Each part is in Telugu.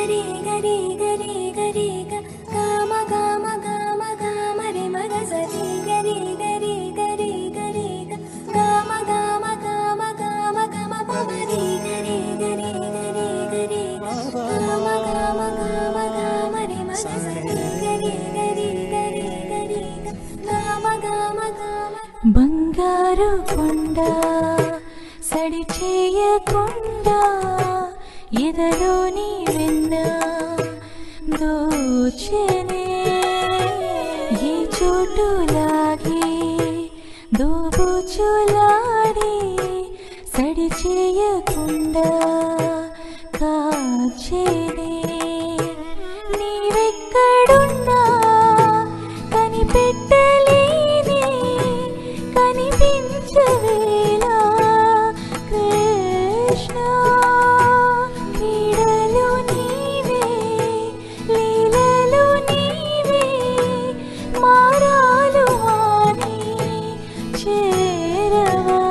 గరి గరి గరి గరి గమ గమ గమ గమ రే మగ సరి గరి గరి గరి గరి గమ గమ గమ గమ గమ పవరి గరి గరి గరి గరి గమ గమ గమ గమ రే మగ సరి గరి గరి గరి గరి గమ గమ గమ బంగారు కొండ సడి చేయకుండా ఎదలోని వెన్న దోచెనే ఈ చోటులాగే దోబుచులాడి సడి చేయకుండా కాచేనే నీవెక్కడున్నా కనిపెట్టలేని కనిపించవేలా కృష్ణ క్రీడలు నీవే లీలలు నీవే మారాలు అని చేరవా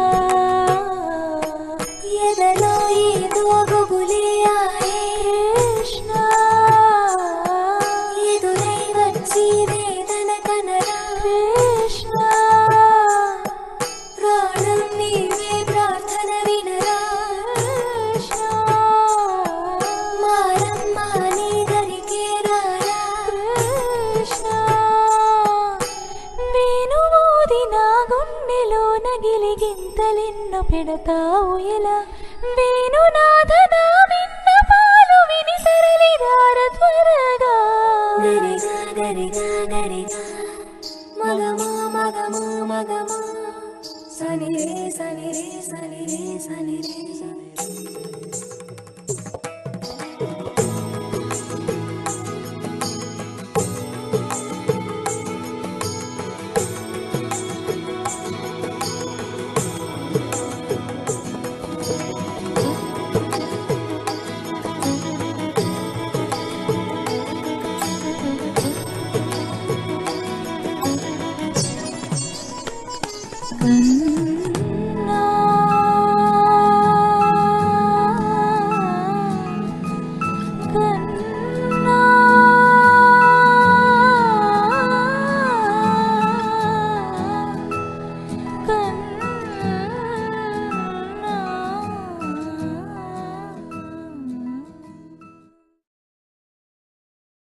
ఎదలో ఏదో గుబులే ఆయే కృష్ణ ఎదురై వచ్చి వేదన కనరా కృష్ణ ప్రాణం నీవే ప్రార్థన వినరా కృష్ణ మారమ్మ నీ దరికే రారా కృష్ణ వేణువూది నా గుండెలో నగిలి గింతలెన్నో పెడతావు ఎలా వేణునాథ నా విన్న పాలు విని తరలిరార త్వరగా గరిగా గరిగా గరిగా మగమా మగమా మగమా సని రే సని రే సని రే సని రే సని